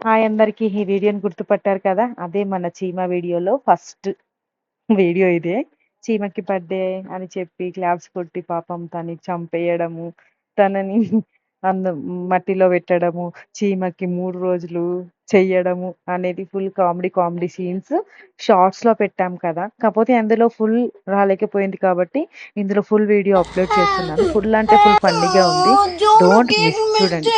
Hi అందరికి. ఈ వీడియోని గుర్తుపట్టారు కదా! అదే మన చీమ వీడియోలో ఫస్ట్ వీడియో ఇదే. చీమకి బర్త్‌డే అని చెప్పి క్లాప్స్ కొట్టి పాపం తనని చంపేయడము, తనని మట్టిలో పెట్టడము, చీమకి 3 రోజులు చెయ్యడము అనేది ఫుల్ కామెడీ, కామెడీ సీన్స్ షార్ట్స్‌లో పెట్టాం కదా! కాపోతే అందులో ఫుల్ రాలేకపోయింది కాబట్టి ఇందులో ఫుల్ వీడియో అప్‌లోడ్ చేస్తున్నాను. ఫుల్ అంటే ఫుల్ ఫన్నీగా ఉంది. డోంట్ మిస్ చూడండి.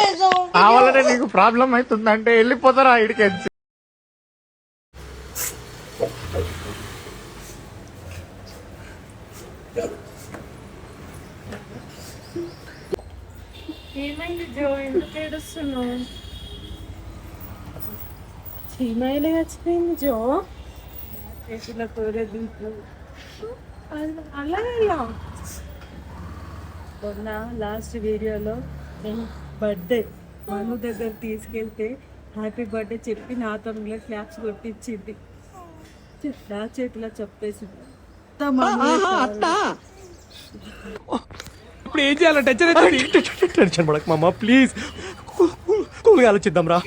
కావాలనే నీకు ప్రాబ్లం అవుతుందంటే వెళ్ళిపోతారా ఇడికెళ్ళి. ఏమైంది జో? ఎందుకు ఏడుస్తున్నావు? చీమైలే చచ్చిపోయింది జో. చేసిన అలా మొన్న లాస్ట్ వీడియోలో నేను బర్త్డే మను దగ్గర తీసుకెళ్తే హ్యాపీ బర్త్డే చెప్పి నాతో క్లాప్స్ కొట్టించింది. నా చేతిలో చెప్పేసింది. ఇప్పుడు ఏం చేయాలి? టెన్షన్ పడక మామ, ప్లీజ్ కూల్గా ఆలోచిద్దాం రా.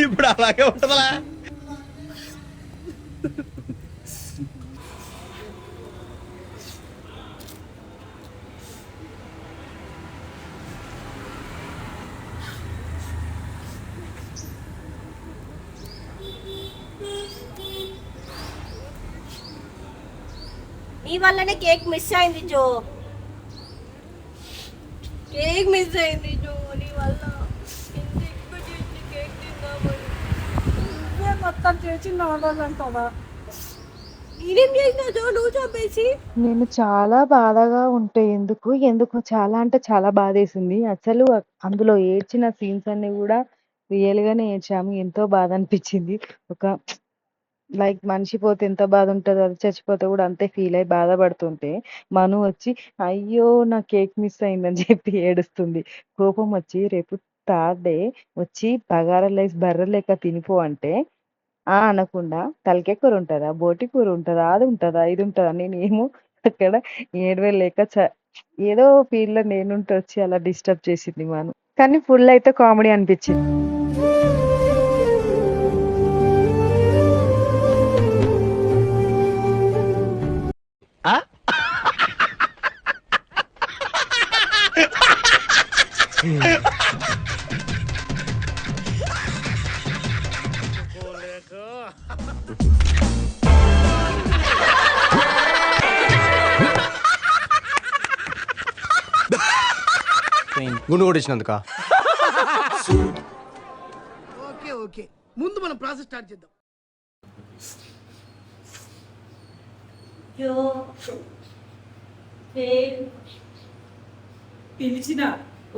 ఇప్పుడు అలాగే ఉంటుందా? నీ వల్లనే కేక్ మిస్ అయింది జో. కేక్ మిస్ అయింది జో నీ వల్ల. ఎంత ఎక్కువ చేసి కేక్ తిందామని నువ్వే మొత్తం చేసి నవ్వాలంటావా? నేనేం చేసినా జో? నువ్వు చంపేసి. నేను చాలా బాధగా ఉంటే ఎందుకో చాలా అంటే చాలా బాధేసింది. అసలు అందులో ఏడ్చిన సీన్స్ అన్నీ గూడా రియల్‌గానే ఏడ్చాము. ఎంతో బాధ అనిపిచ్చింది. ఒక లైక్ మనిషి పోతే ఎంత బాధ ఉంటదో, అది చచ్చిపోతే గూడా అంతే ఫీల్ అయ్యి బాధపడుతుంటే, మను వచ్చి అయ్యో! నా కేక్ మిస్ అయిందని చెప్పి ఏడుస్తుంది. కోపం వచ్చి రేపు థర్డ్ డే వచ్చి బగారా రైస్ బర్రె లెక్క తినిపో అంటే, ఆ అనకుండా తలకాయ కూర ఉంటదా? బోటి కూర ఉంటదా? అది ఉంటదా? ఇది ఉంటదా? నేనేమో అక్కడ ఏడవలేక ఏదో ఫీల్‌లో నేనుంటే వచ్చి అలా డిస్టర్బ్ చేసింది మను. కానీ ఫుల్ అయితే కామెడీ అనిపిచ్చింది. గుండు కొట్టించినందుక. ఓకే ఓకే, ముందు మనం ప్రాసెస్ స్టార్ట్ చేద్దాం. జో పిలిచిన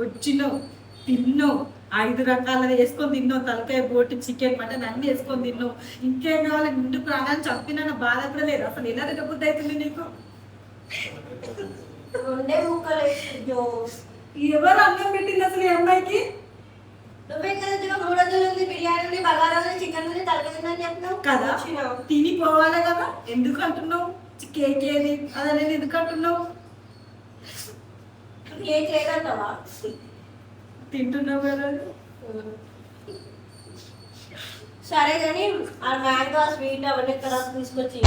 వచ్చినావు, తిన్నావు, 5 రకాలు వేసుకొని తిన్నావు. తలకాయ, బోటి, చికెన్, మటన్ అన్ని వేసుకొని తిన్నావు. ఇంకేం కావాలి? నిండు ప్రాణాన్ని చంపిన బాధ కూడా లేదు. అసలు ఎలా తినబుద్ధి అవుతుంది నీకు? రెండే ముక్కలు వేసి జో. ఎవరు అన్నం పెట్టింది అసలు ఈ అమ్మాయికి? నువ్వే కదా జో 3 రోజులు ఉంది, బిర్యానీ ఉంది, బగారా ఉంది, చికెన్ ఉంది, తలకాయ ఉందని చెప్పినావు కదా. తిని పోవాలి కదా, ఎందుకు అంటున్నావు? కేక్ ఏది అదనేది ఎందుకు అంటున్నావు? కేక్ లేదంటావా? తింటున్నావు కదా. సరే కానీ ఆ మ్యాంగో స్వీట్ అవన్నీ ఇక్కడ తీసుకొచ్చి